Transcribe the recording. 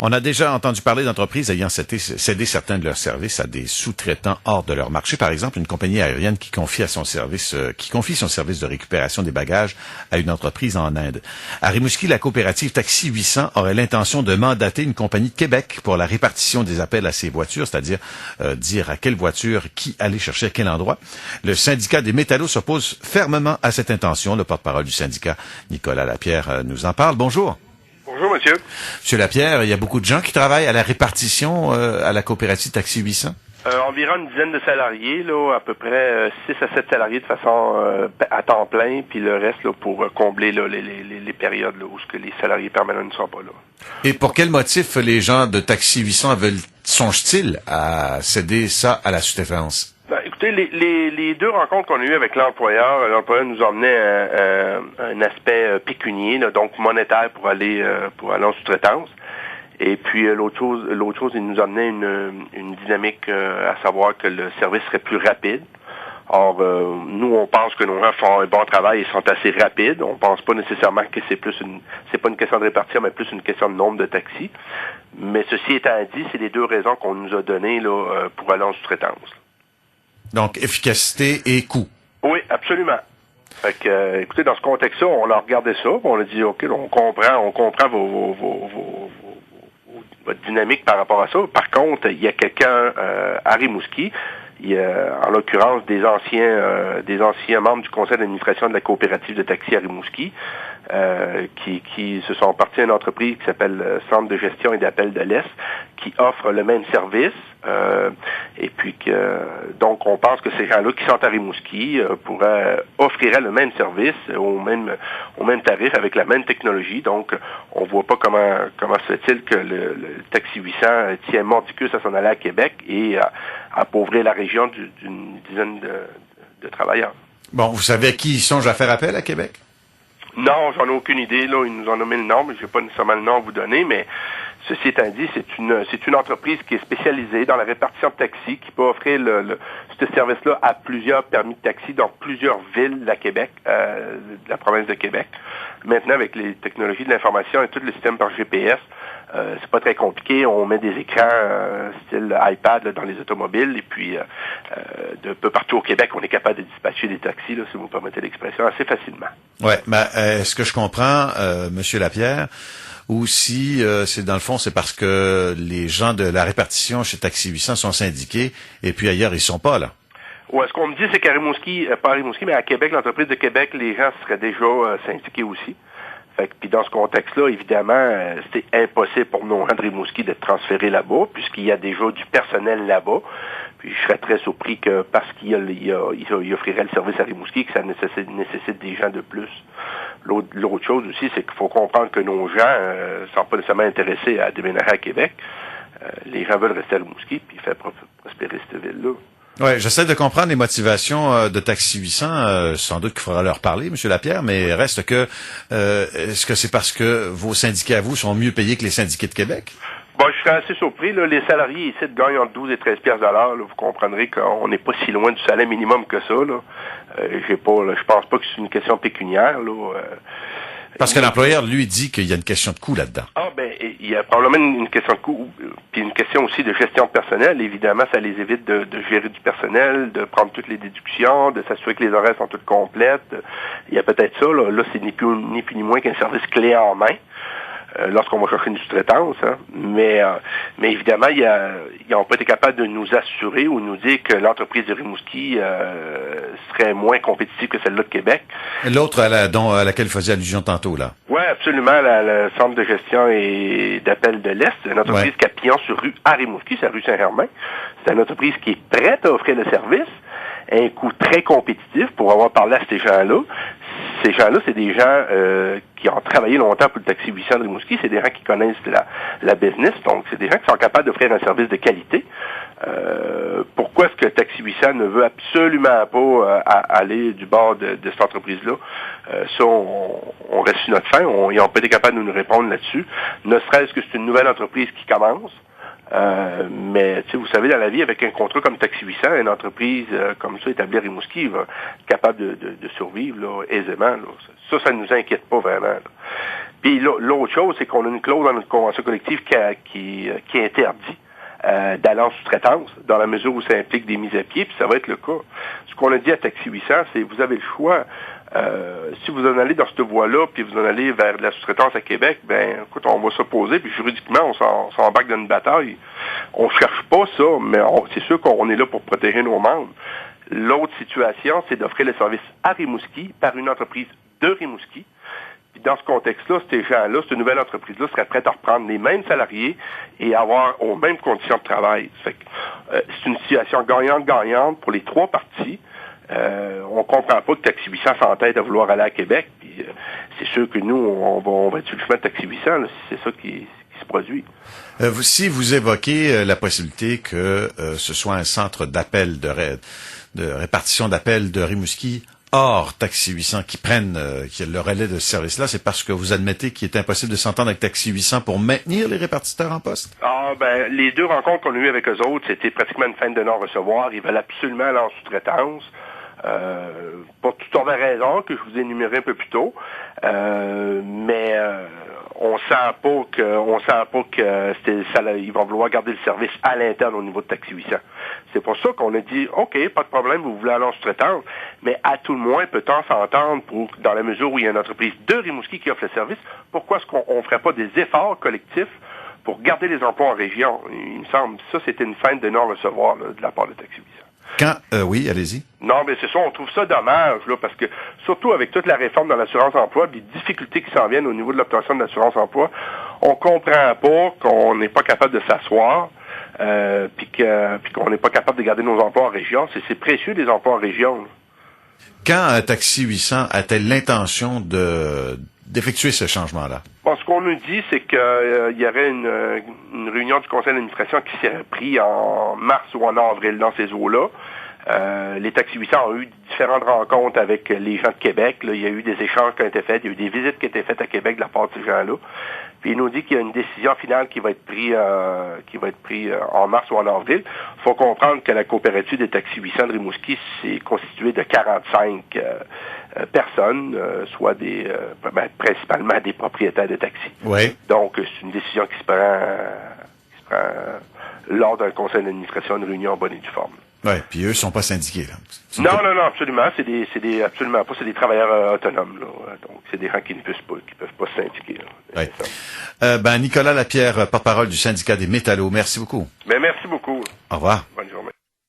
On a déjà entendu parler d'entreprises ayant cédé certains de leurs services à des sous-traitants hors de leur marché. Par exemple, une compagnie aérienne qui confie son service de récupération des bagages à une entreprise en Inde. À Rimouski, la coopérative Taxi 800 aurait l'intention de mandater une compagnie de Québec pour la répartition des appels à ces voitures, c'est-à-dire dire à quelle voiture qui aller chercher à quel endroit. Le syndicat des métallos s'oppose fermement à cette intention. Le porte-parole du syndicat, Nicolas Lapierre, nous en parle. Bonjour. Bonjour, monsieur. Monsieur Lapierre, il y a beaucoup de gens qui travaillent à la répartition à la coopérative Taxi 800? Environ une dizaine de salariés, là, à peu près 6 à 7 salariés de façon à temps plein, puis le reste là, pour combler là, les périodes là, où ce que les salariés permanents ne sont pas là. Et pour quel motif les gens de Taxi 800 songent-ils à céder ça à la sous-traitance? Ben, écoutez, les deux rencontres qu'on a eues avec l'employeur nous emmenait un aspect pécunier, là, donc monétaire pour aller en sous-traitance. Et puis l'autre chose, il nous amenait une dynamique à savoir que le service serait plus rapide. Or, nous, on pense que nos gens font un bon travail et sont assez rapides. On pense pas nécessairement que c'est pas une question de répartir, mais plus une question de nombre de taxis. Mais ceci étant dit, c'est les deux raisons qu'on nous a données là pour aller en sous-traitance. Donc, efficacité et coût. Oui, absolument. Fait que, écoutez, dans ce contexte-là, on a regardé ça, on a dit, OK, on comprend votre dynamique par rapport à ça. Par contre, il y a quelqu'un à Rimouski, il y a, en l'occurrence, des anciens membres du conseil d'administration de la coopérative de taxi à Rimouski, qui se sont partis à une entreprise qui s'appelle Centre de gestion et d'appel de l'Est, qui offre le même service, et puis donc on pense que ces gens-là qui sont à Rimouski offriraient le même service au même tarif avec la même technologie. Donc on voit pas comment se fait-il que le Taxi 800 tient mordicus à s'en aller à Québec et appauvrir la région d'une dizaine de travailleurs. Bon, vous savez à qui ils songent à faire appel à Québec? Non, j'en ai aucune idée. Là, ils nous ont nommé le nom, mais je n'ai pas nécessairement le nom à vous donner. Mais ceci étant dit, c'est une entreprise qui est spécialisée dans la répartition de taxis, qui peut offrir ce service-là à plusieurs permis de taxi dans plusieurs villes de la Québec, de la province de Québec. Maintenant, avec les technologies de l'information et tout le système par GPS, c'est pas très compliqué. On met des écrans style iPad là, dans les automobiles et puis de peu partout au Québec, on est capable de dispatcher des taxis, là, si vous me permettez l'expression, assez facilement. Ouais, mais est-ce que je comprends, Monsieur Lapierre, ou si c'est dans le fond, c'est parce que les gens de la répartition chez Taxi 800 sont syndiqués et puis ailleurs ils sont pas là? Ouais, ce qu'on me dit, c'est qu'à Rimouski, pas à Rimouski, mais à Québec, l'entreprise de Québec, les gens seraient déjà syndiqués aussi. Puis dans ce contexte-là, évidemment, c'est impossible pour nos gens de Rimouski de transférer là-bas, puisqu'il y a déjà du personnel là-bas. Puis je serais très surpris que parce qu'il offrirait le service à Rimouski, que ça nécessite des gens de plus. L'autre chose aussi, c'est qu'il faut comprendre que nos gens sont pas nécessairement intéressés à déménager à Québec. Les gens veulent rester à Rimouski puis faire prospérer cette ville-là. Ouais, j'essaie de comprendre les motivations de Taxi 800. Sans doute qu'il faudra leur parler, M. Lapierre, mais reste que est-ce que c'est parce que vos syndiqués à vous sont mieux payés que les syndiqués de Québec? Bon, je serais assez surpris. Là, les salariés ici gagnent entre 12 et 13 piastres de l'heure. Vous comprendrez qu'on n'est pas si loin du salaire minimum que ça. Là. Je pense pas que c'est une question pécuniaire. Là. Parce que l'employeur, lui, dit qu'il y a une question de coût là-dedans. Ah, ben, il y a probablement une question de coût, puis une question aussi de gestion de personnel. Évidemment, ça les évite de gérer du personnel, de prendre toutes les déductions, de s'assurer que les horaires sont toutes complètes. Il y a peut-être ça, là c'est ni plus ni moins qu'un service clé en main. Lorsqu'on va chercher une sous-traitance, hein. Mais évidemment, ils n'ont pas été capables de nous assurer ou nous dire que l'entreprise de Rimouski serait moins compétitive que celle-là de Québec. L'autre à laquelle vous faisiez allusion tantôt, là. Oui, absolument. Le centre de gestion et d'appel de l'Est, c'est une entreprise qui a pignon sur rue à Rimouski, c'est la rue Saint-Germain. C'est une entreprise qui est prête à offrir le service à un coût très compétitif pour avoir parlé à ces gens-là. Ces gens-là, c'est des gens qui ont travaillé longtemps pour le Taxi 800 de Rimouski. C'est des gens qui connaissent la business. Donc, c'est des gens qui sont capables d'offrir un service de qualité. Pourquoi est-ce que Taxi 800 ne veut absolument pas aller du bord de cette entreprise-là? Ça, on reste sur notre fin. Ils n'ont pas été capables de nous répondre là-dessus. Ne serait-ce que c'est une nouvelle entreprise qui commence. Mais vous savez, dans la vie, avec un contrat comme Taxi 800, une entreprise comme ça établie à Rimouski va être capable de survivre là, aisément. Là. Ça nous inquiète pas vraiment. Là. Puis l'autre chose, c'est qu'on a une clause dans notre convention collective qui interdit d'aller en sous-traitance, dans la mesure où ça implique des mises à pied, puis ça va être le cas. Ce qu'on a dit à Taxi 800, c'est vous avez le choix. Si vous en allez dans cette voie-là, puis vous en allez vers de la sous-traitance à Québec, ben écoute, on va s'opposer, puis juridiquement, on s'embarque dans une bataille. On cherche pas ça, mais c'est sûr qu'on est là pour protéger nos membres. L'autre situation, c'est d'offrir le service à Rimouski par une entreprise de Rimouski. Puis dans ce contexte-là, ces gens-là, cette nouvelle entreprise-là serait prête à reprendre les mêmes salariés et avoir aux mêmes conditions de travail. Fait que, c'est une situation gagnante-gagnante pour les trois parties. On comprend pas que Taxi 800 s'entête à vouloir aller à Québec. Puis, c'est sûr que nous, on va être sur le chemin de Taxi 800 là, si c'est ça qui se produit. Si vous évoquez la possibilité que ce soit un centre d'appel, de répartition d'appels de Rimouski hors Taxi 800 qui prennent le relais de ce service-là, c'est parce que vous admettez qu'il est impossible de s'entendre avec Taxi 800 pour maintenir les répartiteurs en poste? Ah, ben, les deux rencontres qu'on a eues avec eux autres, c'était pratiquement une fin de non-recevoir. Ils veulent absolument aller en sous-traitance. Pour toutes sortes de raisons que je vous ai énumérées un peu plus tôt. Mais on sent pas que ils vont vouloir garder le service à l'interne au niveau de Taxi 800. C'est pour ça qu'on a dit, OK, pas de problème, vous voulez aller en sous-traitance, mais à tout le moins, peut-on s'entendre dans la mesure où il y a une entreprise de Rimouski qui offre le service, pourquoi est-ce qu'on ne ferait pas des efforts collectifs pour garder les emplois en région? Il me semble, ça, c'était une fin de non-recevoir là, de la part de Taxi 800. Oui, allez-y. Non, mais c'est ça, on trouve ça dommage, là, parce que, surtout avec toute la réforme dans l'assurance-emploi, les difficultés qui s'en viennent au niveau de l'obtention de l'assurance-emploi, on comprend pas qu'on n'est pas capable de s'asseoir, puis qu'on n'est pas capable de garder nos emplois en région. C'est précieux, les emplois en région. Là. Quand Taxi 800 a-t-elle l'intention d'effectuer ce changement-là? Bon, ce qu'on nous dit, c'est qu'il y aurait une réunion du conseil d'administration qui serait prise en mars ou en avril dans ces eaux-là. Les Taxi 800 ont eu différentes rencontres avec les gens de Québec. Là. Il y a eu des échanges qui ont été faits, il y a eu des visites qui ont été faites à Québec de la part de ces gens-là. Puis il nous dit qu'il y a une décision finale qui va être prise en mars ou en avril. Il faut comprendre que la coopérative des Taxi 800 de Rimouski, c'est constitué de 45 personnes, soit principalement des propriétaires de taxis. Oui. Donc, c'est une décision qui se prend lors d'un conseil d'administration, une réunion en bonne et due forme. Oui, puis eux sont pas syndiqués, là. Non, absolument. Absolument pas. C'est des travailleurs autonomes, là. Donc, c'est des gens qui peuvent pas se syndiquer, là. Oui. Nicolas Lapierre, porte-parole du syndicat des métallos. Merci beaucoup. Ben, merci beaucoup. Au revoir. Bonne journée.